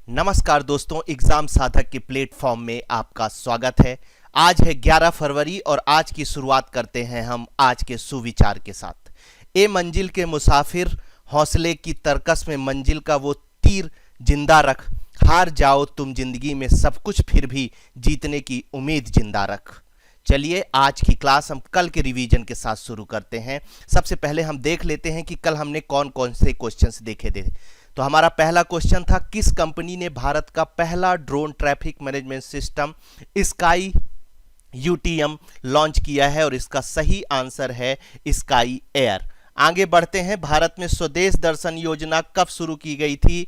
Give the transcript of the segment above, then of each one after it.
नमस्कार दोस्तों, एग्जाम साधक के प्लेटफॉर्म में आपका स्वागत है। आज है 11 फरवरी और आज की शुरुआत करते हैं हम आज के सुविचार के साथ। ए मंजिल के मुसाफिर, हौसले की तरकस में मंजिल का वो तीर जिंदा रख। हार जाओ तुम जिंदगी में सब कुछ, फिर भी जीतने की उम्मीद जिंदा रख। चलिए आज की क्लास हम कल के रिवीजन के साथ शुरू करते हैं। सबसे पहले हम देख लेते हैं कि कल हमने कौन कौन से क्वेश्चंस देखे थे। तो हमारा पहला क्वेश्चन था, किस कंपनी ने भारत का पहला drone traffic management system sky UTM launch किया है, और इसका सही आंसर है स्काई एयर। आगे बढ़ते हैं, भारत में स्वदेश दर्शन योजना कब शुरू की गई थी?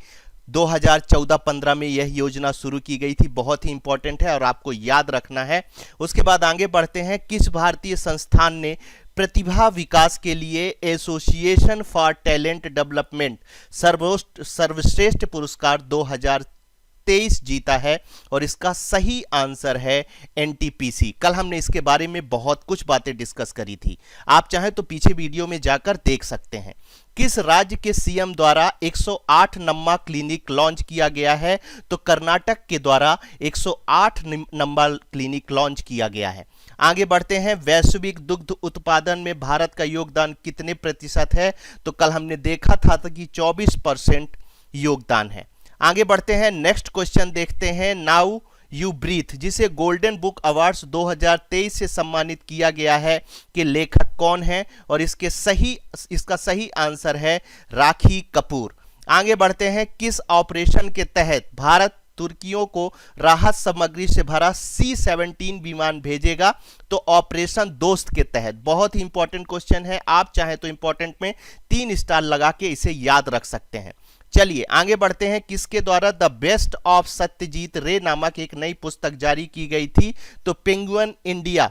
2014-15 में यह योजना शुरू की गई थी। बहुत ही इंपॉर्टेंट है और आपको याद रखना है। उसके बाद आगे बढ़ते हैं, किस भारतीय संस्थान ने प्रतिभा विकास के लिए एसोसिएशन फॉर टैलेंट डेवलपमेंट सर्वश्रेष्ठ पुरस्कार 2023 जीता है? और इसका सही आंसर है एनटीपीसी। कल हमने इसके बारे में बहुत कुछ बातें डिस्कस करी थी, आप चाहें तो पीछे वीडियो में जाकर देख सकते हैं। किस राज्य के सीएम द्वारा 108 नंबर क्लिनिक लॉन्च किया गया है? तो कर्नाटक के द्वारा 108 नंबर क्लिनिक लॉन्च किया गया है। आगे बढ़ते हैं, वैश्विक दुग्ध उत्पादन में भारत का योगदान कितने प्रतिशत है? तो कल हमने देखा था कि 24% योगदान है। आगे बढ़ते हैं, नेक्स्ट क्वेश्चन देखते हैं। नाउ यू ब्रीथ, जिसे गोल्डन बुक अवार्ड्स 2023 से सम्मानित किया गया है, के लेखक कौन है? और इसका सही आंसर है राखी कपूर। आगे बढ़ते हैं, किस ऑपरेशन के तहत भारत तुर्कियों को राहत सामग्री से भरा C-17 विमान भेजेगा? तो ऑपरेशन दोस्त के तहत। बहुत ही इंपॉर्टेंट क्वेश्चन है, आप चाहें तो इंपॉर्टेंट में 3 स्टार लगा के इसे याद रख सकते हैं। चलिए आगे बढ़ते हैं, किसके द्वारा द बेस्ट ऑफ सत्यजीत रे नामक एक नई पुस्तक जारी की गई थी? तो पेंगुइन इंडिया,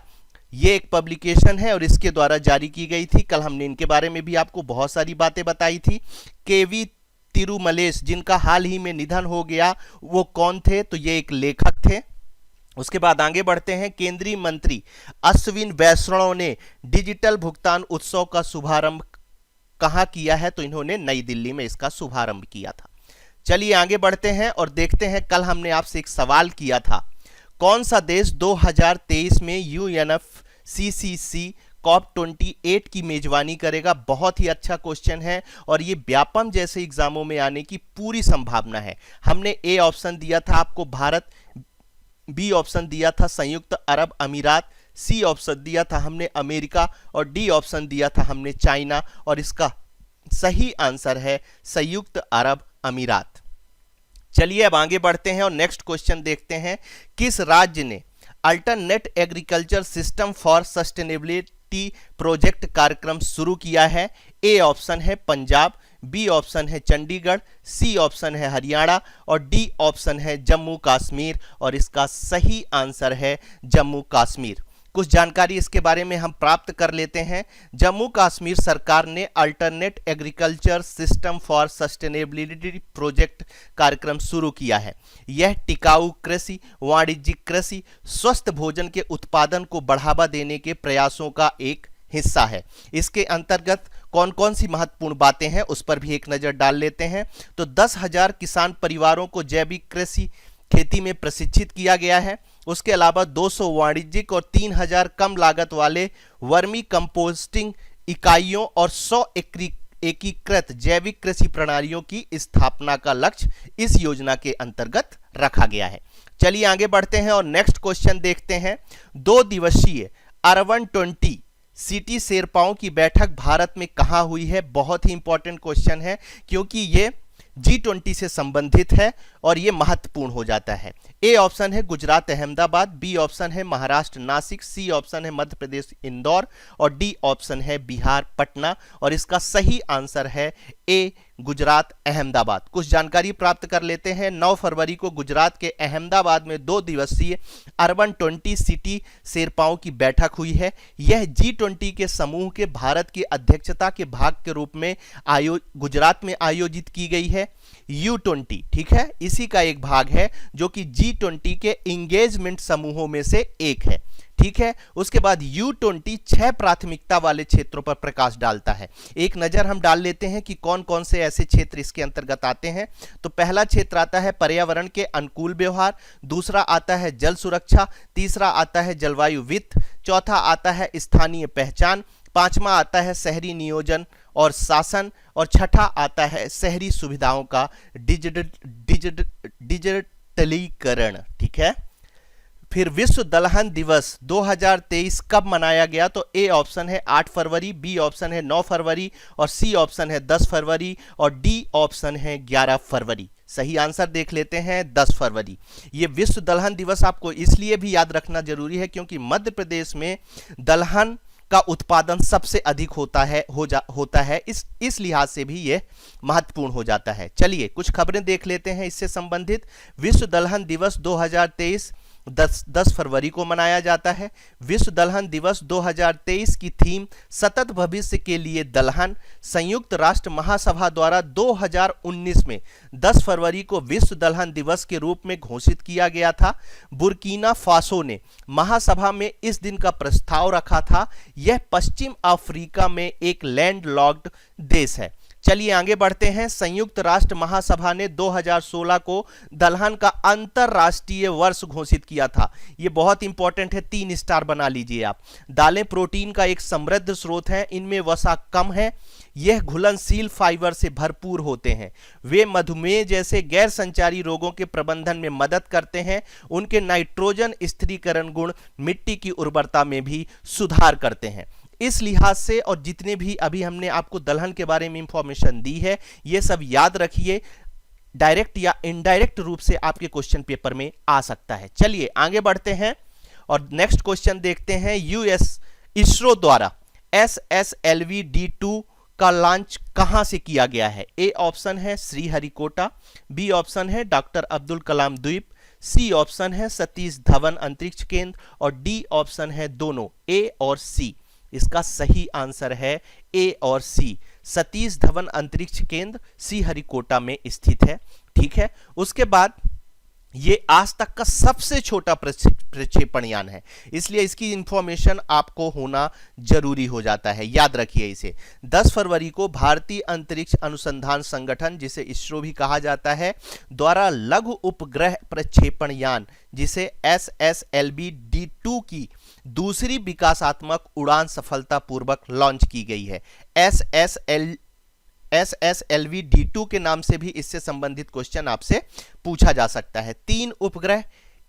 ये एक पब्लिकेशन है और इसके द्वारा जारी की गई थी। कल हमने इनके बारे में भी आपको बहुत सारी बातें बताई थी। केवी तिरुमलेश, जिनका हाल ही में निधन हो गया, वो कौन थे? तो ये एक लेखक थे। उसके बाद आगे बढ़ते हैं, केंद्रीय मंत्री अश्विन वैष्णव ने डिजिटल भुगतान उत्सव का शुभारंभ कहां किया है? तो इन्होंने नई दिल्ली में इसका शुभारंभ किया था। चलिए आगे बढ़ते हैं और देखते हैं, कल हमने आपसे एक सवाल किया था, कौन सा देश 2023 में UNFCCC COP28 की मेजबानी करेगा? बहुत ही अच्छा क्वेश्चन है और ये व्यापम जैसे एग्जामों में आने की पूरी संभावना है। हमने ए ऑप्शन दिया था आपको भारत, बी ऑप्शन दिया था संयुक्त अरब अमीरात, सी ऑप्शन दिया था हमने अमेरिका, और डी ऑप्शन दिया था हमने चाइना, और इसका सही आंसर है संयुक्त अरब अमीरात। चलिए अब आगे बढ़ते हैं और नेक्स्ट क्वेश्चन देखते हैं, किस राज्य ने alternate agriculture system for sustainability project कार्यक्रम शुरू किया है? ए ऑप्शन है पंजाब, बी ऑप्शन है चंडीगढ़, सी ऑप्शन है हरियाणा, और डी ऑप्शन है जम्मू कश्मीर, और इसका सही आंसर है जम्मू कश्मीर। कुछ जानकारी इसके बारे में हम प्राप्त कर लेते हैं। जम्मू कश्मीर सरकार ने alternate agriculture system for sustainability project कार्यक्रम शुरू किया है। यह टिकाऊ कृषि, वाणिज्यिक कृषि, स्वस्थ भोजन के उत्पादन को बढ़ावा देने के प्रयासों का एक हिस्सा है। इसके अंतर्गत कौन कौन सी महत्वपूर्ण बातें हैं उस पर भी एक नजर डाल लेते हैं। तो 10,000 किसान परिवारों को जैविक कृषि खेती में प्रशिक्षित किया गया है। उसके अलावा 200 वाणिज्यिक और 3,000 कम लागत वाले वर्मी कंपोस्टिंग इकाइयों और 100 एकीकृत जैविक कृषि प्रणालियों की स्थापना का लक्ष्य इस योजना के अंतर्गत रखा गया है। चलिए आगे बढ़ते हैं और नेक्स्ट क्वेश्चन देखते हैं। 2 दिवसीय अर्बन 20 सिटी शेरपाओं की बैठक भारत में कहां हुई है? बहुत ही इंपॉर्टेंट क्वेश्चन है क्योंकि ये G20 से संबंधित है और ये महत्वपूर्ण हो जाता है। ए ऑप्शन है गुजरात अहमदाबाद, बी ऑप्शन है महाराष्ट्र नासिक, सी ऑप्शन है मध्य प्रदेश इंदौर, और डी ऑप्शन है बिहार पटना, और इसका सही आंसर है ए गुजरात अहमदाबाद। कुछ जानकारी प्राप्त कर लेते हैं। 9 फरवरी को गुजरात के अहमदाबाद में 2 दिवसीय अर्बन 20 सिटी शेरपाओं की बैठक हुई है। यह G20 के समूह के भारत की अध्यक्षता के भाग के रूप में गुजरात में आयोजित की गई है। U20 ठीक है, इसी का एक भाग है जो कि G20 के इंगेजमेंट समूहों में से एक है। ठीक है। उसके बाद U20 6 प्राथमिकता वाले क्षेत्रों पर प्रकाश डालता है। एक नजर हम डाल लेते हैं कि कौन कौन से ऐसे क्षेत्र इसके अंतर्गत आते हैं। तो पहला क्षेत्र आता है पर्यावरण के अनुकूल व्यवहार, दूसरा आता है जल सुरक्षा, तीसरा आता है जलवायु वित्त, चौथा आता है स्थानीय पहचान, पांचवा आता है शहरी नियोजन और शासन, और छठा आता है शहरी सुविधाओं का डिजिटलीकरण। ठीक है। फिर विश्व दलहन दिवस 2023 कब मनाया गया? तो ए ऑप्शन है 8 फरवरी, बी ऑप्शन है 9 फरवरी, और सी ऑप्शन है 10 फरवरी, और डी ऑप्शन है 11 फरवरी। सही आंसर देख लेते हैं 10 फरवरी। ये विश्व दलहन दिवस आपको इसलिए भी याद रखना जरूरी है क्योंकि मध्य प्रदेश में दलहन का उत्पादन सबसे अधिक होता है। इस लिहाज से भी यह महत्वपूर्ण हो जाता है। चलिए कुछ खबरें देख लेते हैं इससे संबंधित। विश्व दलहन दिवस 2023 10 फरवरी को मनाया जाता है। विश्व दलहन दिवस 2023 की थीम सतत भविष्य के लिए दलहन संयुक्त राष्ट्र महासभा द्वारा 2019 में 10 फरवरी को विश्व दलहन दिवस के रूप में घोषित किया गया था। बुर्किना फासो ने महासभा में इस दिन का प्रस्ताव रखा था। यह पश्चिम अफ्रीका में एक लैंडलॉक्ड देश है। चलिए आगे बढ़ते हैं। संयुक्त राष्ट्र महासभा ने 2016 को दलहन का अंतरराष्ट्रीय वर्ष घोषित किया था। यह बहुत इंपॉर्टेंट है, 3 स्टार बना लीजिए आप। दालें प्रोटीन का एक समृद्ध स्रोत है, इनमें वसा कम है, यह घुलनशील फाइबर से भरपूर होते हैं, वे मधुमेह जैसे गैर संचारी रोगों के प्रबंधन में मदद करते हैं, उनके नाइट्रोजन स्थिरीकरण गुण मिट्टी की उर्वरता में भी सुधार करते हैं। इस लिहाज से और जितने भी अभी हमने आपको दलहन के बारे में इंफॉर्मेशन दी है, ये सब याद रखिए, डायरेक्ट या इनडायरेक्ट रूप से आपके क्वेश्चन पेपर में आ सकता है। चलिए आगे बढ़ते हैं और नेक्स्ट क्वेश्चन देखते हैं। इसरो द्वारा SSLV D2 का लॉन्च कहां से किया गया है? ए ऑप्शन है श्रीहरिकोटा, बी ऑप्शन है डॉक्टर अब्दुल कलाम द्वीप, सी ऑप्शन है सतीश धवन अंतरिक्ष केंद्र, और डी ऑप्शन है दोनों, ए और सी। इसका सही आंसर है ए और सी। सतीश धवन अंतरिक्ष केंद्र श्रीहरिकोटा में स्थित है। ठीक है। उसके बाद ये आज तक का सबसे छोटा प्रक्षेपण यान है, इसलिए इसकी इंफॉर्मेशन आपको होना जरूरी हो जाता है, याद रखिए इसे। 10 फरवरी को भारतीय अंतरिक्ष अनुसंधान संगठन, जिसे इसरो भी कहा जाता है, द्वारा लघु उपग्रह प्रक्षेपण यान जिसे SSLV D2 की दूसरी विकासात्मक उड़ान सफलतापूर्वक लॉन्च की गई है। SSLV D2 के नाम से भी इससे संबंधित क्वेश्चन आपसे पूछा जा सकता है। 3 उपग्रह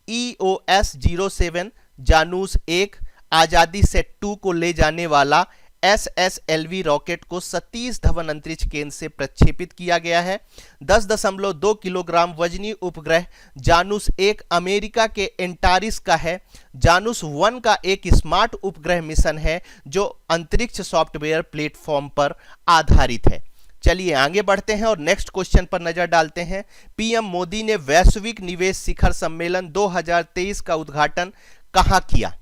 EOS 07 जानूस 1 आजादी सेट 2 को ले जाने वाला SSLV रॉकेट को सतीश धवन अंतरिक्ष केंद्र से प्रक्षेपित किया गया है। 10.2 किलोग्राम वजनी उपग्रह जानूस 1 अमेरिका के एंटारिस का है। जानूस 1 का एक स्मार्ट उपग्रह मिशन है जो अंतरिक्ष सॉफ्टवेयर प्लेटफॉर्म पर आधारित है। चलिए आगे बढ़ते हैं और नेक्स्ट क्वेश्चन पर नजर डालते हैं। पीएम मोदी ने वैश्विक निवेश शिखर सम्मेलन 2023 का उद्घाटन कहां किया?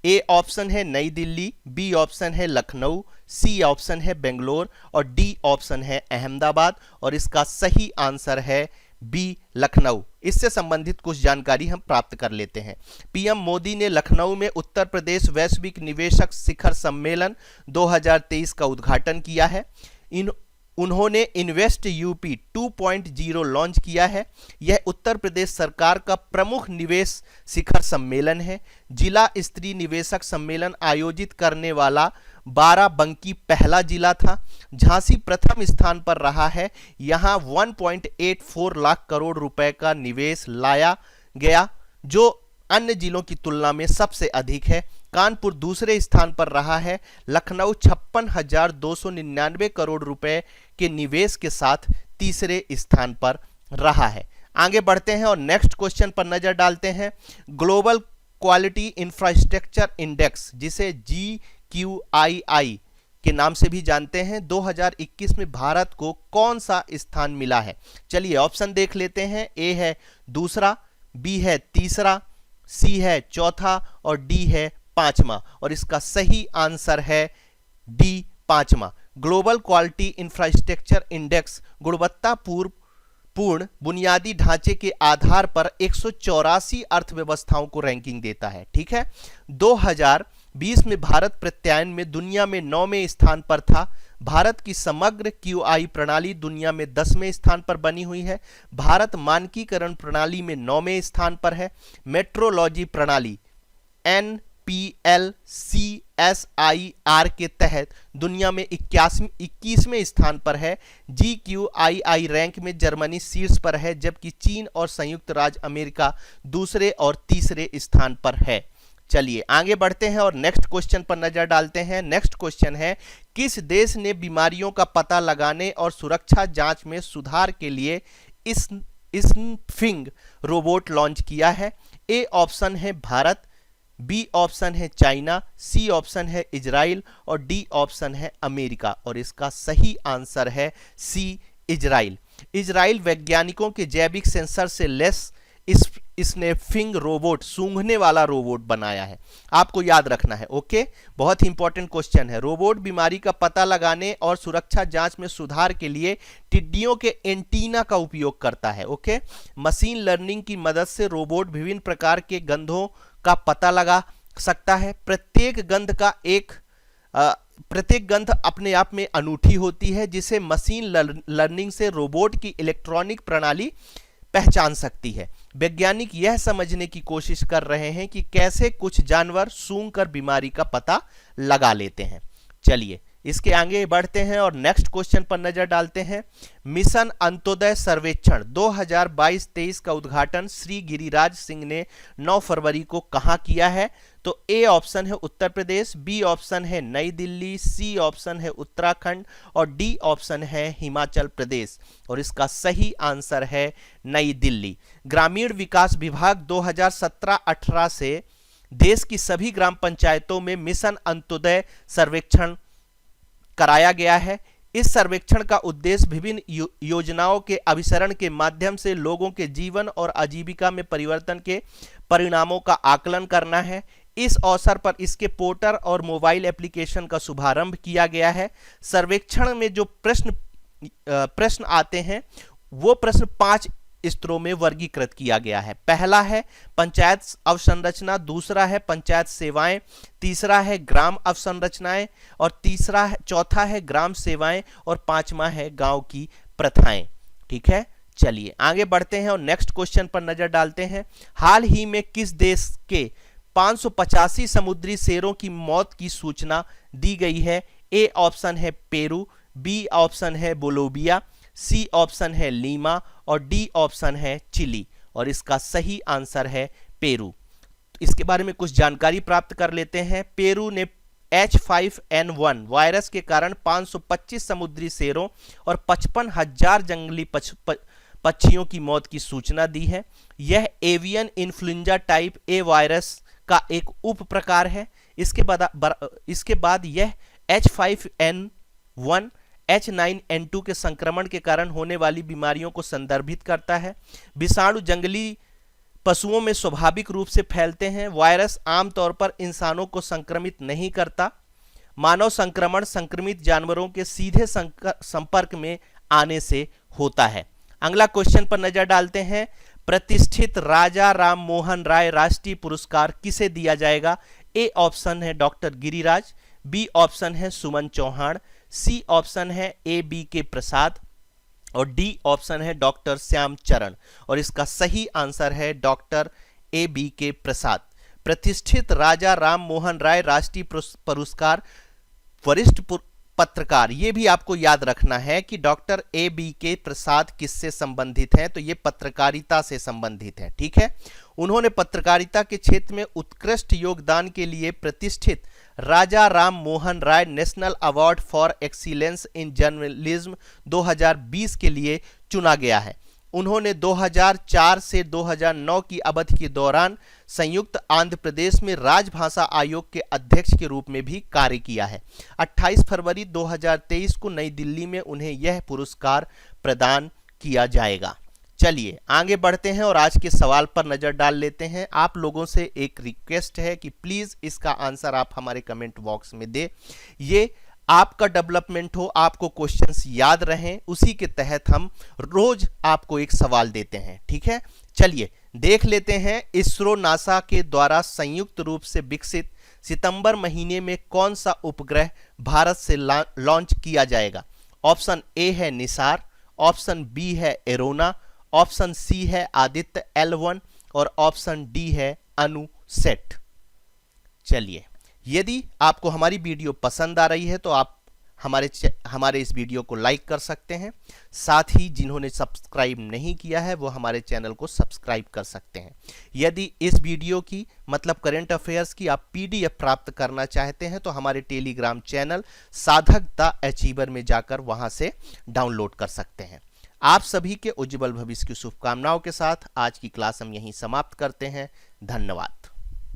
ए ऑप्शन है नई दिल्ली, बी ऑप्शन है लखनऊ, सी ऑप्शन है बेंगलोर, और डी ऑप्शन है अहमदाबाद, और इसका सही आंसर है बी लखनऊ। इससे संबंधित कुछ जानकारी हम प्राप्त कर लेते हैं। पीएम मोदी ने लखनऊ में उत्तर प्रदेश वैश्विक निवेशक शिखर सम्मेलन 2023 का उद्घाटन किया है। उन्होंने इन्वेस्ट यूपी 2.0 लॉन्च किया है। यह उत्तर प्रदेश सरकार का प्रमुख निवेश शिखर सम्मेलन है। जिला स्तरीय निवेशक सम्मेलन आयोजित करने वाला बाराबंकी पहला जिला था। झांसी प्रथम स्थान पर रहा है। यहां 1.84 लाख करोड़ रुपए का निवेश लाया गया, जो अन्य जिलों की तुलना में सबसे अधिक है। कानपुर दूसरे स्थान पर रहा है। लखनऊ 56,299 करोड़ रुपए के निवेश के साथ तीसरे स्थान पर रहा है। आगे बढ़ते हैं और नेक्स्ट क्वेश्चन पर नजर डालते हैं। ग्लोबल क्वालिटी इंफ्रास्ट्रक्चर इंडेक्स, जिसे GQII के नाम से भी जानते हैं, 2021 में भारत को कौन सा स्थान मिला है? चलिए ऑप्शन देख लेते हैं। ए है दूसरा, बी है तीसरा, सी है चौथा, और डी है पांचवा, और इसका सही आंसर है डी पांचवा। ग्लोबल क्वालिटी इंफ्रास्ट्रक्चर इंडेक्स गुणवत्तापूर्ण पूर्ण बुनियादी ढांचे के आधार पर 184 अर्थव्यवस्थाओं को रैंकिंग देता है। ठीक है, 2020 में भारत प्रत्यायन में दुनिया में 9वें स्थान पर था। भारत की समग्र QI प्रणाली दुनिया में 10वें स्थान पर बनी हुई है। भारत मानकीकरण प्रणाली में 9वें स्थान पर है। मेट्रोलॉजी प्रणाली NPLCSIR के तहत दुनिया में 21वें स्थान पर है। GQII रैंक में जर्मनी शीर्ष पर है, जबकि चीन और संयुक्त राज्य अमेरिका दूसरे और तीसरे स्थान पर है। चलिए आगे बढ़ते हैं और नेक्स्ट क्वेश्चन पर नजर डालते हैं। नेक्स्ट क्वेश्चन है, किस देश ने बीमारियों का पता लगाने और सुरक्षा जांच में सुधार के लिए स्निफिंग रोबोट लॉन्च किया है? ए ऑप्शन है भारत, बी ऑप्शन है चाइना, सी ऑप्शन है इजराइल और डी ऑप्शन है अमेरिका। और इसका सही आंसर है सी इजराइल। इजराइल वैज्ञानिकों के जैविक सेंसर से लेस स्निफिंग रोबोट, सूंघने वाला रोबोट बनाया है। आपको याद रखना है। ओके, बहुत ही इंपॉर्टेंट क्वेश्चन है। रोबोट बीमारी का पता लगाने और सुरक्षा जांच में सुधार के लिए टिड्डियों के एंटीना का उपयोग करता है। ओके, मशीन लर्निंग की मदद से रोबोट विभिन्न प्रकार के गंधों का पता लगा सकता है। प्रत्येक गंध अपने आप में अनूठी होती है, जिसे मशीन लर्निंग से रोबोट की इलेक्ट्रॉनिक प्रणाली पहचान सकती है। वैज्ञानिक यह समझने की कोशिश कर रहे हैं कि कैसे कुछ जानवर सूंघकर बीमारी का पता लगा लेते हैं। चलिए इसके आगे बढ़ते हैं और नेक्स्ट क्वेश्चन पर नजर डालते हैं। मिशन अंत्योदय सर्वेक्षण 2022-23 का उद्घाटन श्री गिरिराज सिंह ने 9 फरवरी को कहां किया है? तो ए ऑप्शन है उत्तर प्रदेश, बी ऑप्शन है नई दिल्ली, सी ऑप्शन है उत्तराखंड और डी ऑप्शन है हिमाचल प्रदेश। और इसका सही आंसर है नई दिल्ली। ग्रामीण विकास विभाग 2017-18 से देश की सभी ग्राम पंचायतों में मिशन अंत्योदय सर्वेक्षण कराया गया है। इस सर्वेक्षण का उद्देश्य विभिन्न योजनाओं के अभिसरण के माध्यम से लोगों के जीवन और आजीविका में परिवर्तन के परिणामों का आकलन करना है। इस अवसर पर इसके पोर्टल और मोबाइल एप्लीकेशन का शुभारंभ किया गया है। सर्वेक्षण में जो प्रश्न आते हैं वो प्रश्न 5 स्तरों में वर्गीकृत किया गया है। पहला है पंचायत अवसंरचना, दूसरा है पंचायत सेवाएं, तीसरा है ग्राम अवसंरचनाएं और चौथा है ग्राम सेवाएं और पांचवा है गांव की प्रथाएं। ठीक है, चलिए आगे बढ़ते हैं और नेक्स्ट क्वेश्चन पर नजर डालते हैं। हाल ही में किस देश के 585 समुद्री शेरों की मौत की सूचना दी गई है? ए ऑप्शन है पेरू, बी ऑप्शन है बोलोविया, सी ऑप्शन है लीमा और डी ऑप्शन है चिली। और इसका सही आंसर है पेरू। इसके बारे में कुछ जानकारी प्राप्त कर लेते हैं। पेरू ने H5N1 वायरस के कारण 525 समुद्री शेरों और 55,000 जंगली पक्षियों की मौत की सूचना दी है। यह avian influenza type A virus का एक उप प्रकार है। इसके बाद यह H5N1 H9N2 के संक्रमण के कारण होने वाली बीमारियों को संदर्भित करता है। विषाणु जंगली पशुओं में स्वाभाविक रूप से फैलते हैं। वायरस आमतौर पर इंसानों को संक्रमित नहीं करता। मानव संक्रमण संक्रमित जानवरों के सीधे संपर्क में आने से होता है। अगला क्वेश्चन पर नजर डालते हैं। प्रतिष्ठित राजा राम मोहन राय राष्ट्रीय पुरस्कार किसे दिया जाएगा? ए ऑप्शन है डॉक्टर गिरिराज, बी ऑप्शन है सुमन चौहान, सी ऑप्शन है A.B.K. प्रसाद और डी ऑप्शन है डॉक्टर श्याम चरण। और इसका सही आंसर है डॉक्टर A.B.K. प्रसाद। प्रतिष्ठित राजा राम मोहन राय राष्ट्रीय पुरस्कार वरिष्ठ पत्रकार, ये भी आपको याद रखना है कि डॉक्टर A.B.K. प्रसाद किससे संबंधित हैं? तो ये पत्रकारिता से संबंधित है। ठीक है, उन्होंने पत्रकारिता के क्षेत्र में उत्कृष्ट योगदान के लिए प्रतिष्ठित Raja Ram Mohan Roy national award for excellence in journalism 2020 के लिए चुना गया है। उन्होंने 2004 से 2009 की अवधि के दौरान संयुक्त आंध्र प्रदेश में राजभाषा आयोग के अध्यक्ष के रूप में भी कार्य किया है। 28 फरवरी 2023 को नई दिल्ली में उन्हें यह पुरस्कार प्रदान किया जाएगा। चलिए आगे बढ़ते हैं और आज के सवाल पर नजर डाल लेते हैं। आप लोगों से एक रिक्वेस्ट है कि प्लीज इसका आंसर आप हमारे कमेंट बॉक्स में दें। ये आपका डेवलपमेंट हो, आपको क्वेश्चंस याद रहें, उसी के तहत हम रोज आपको एक सवाल देते हैं। ठीक है, चलिए देख लेते हैं इसरो नासा के द्वारा संयुक्त रूप से विकसित सितंबर महीने में कौन सा उपग्रह भारत से लॉन्च किया जाएगा। ऑप्शन ए है निसार, ऑप्शन बी है एरोना, ऑप्शन सी है आदित्य L1 और ऑप्शन डी है अनुसेट। चलिए, यदि आपको हमारी वीडियो पसंद आ रही है तो आप हमारे इस वीडियो को लाइक कर सकते हैं। साथ ही जिन्होंने सब्सक्राइब नहीं किया है वो हमारे चैनल को सब्सक्राइब कर सकते हैं। यदि इस वीडियो की मतलब करंट अफेयर्स की आप PDF प्राप्त करना चाहते हैं तो हमारे टेलीग्राम चैनल साधक द अचीवर में जाकर वहां से डाउनलोड कर सकते हैं। आप सभी के उज्जवल भविष्य की शुभकामनाओं के साथ आज की क्लास हम यहीं समाप्त करते हैं। धन्यवाद।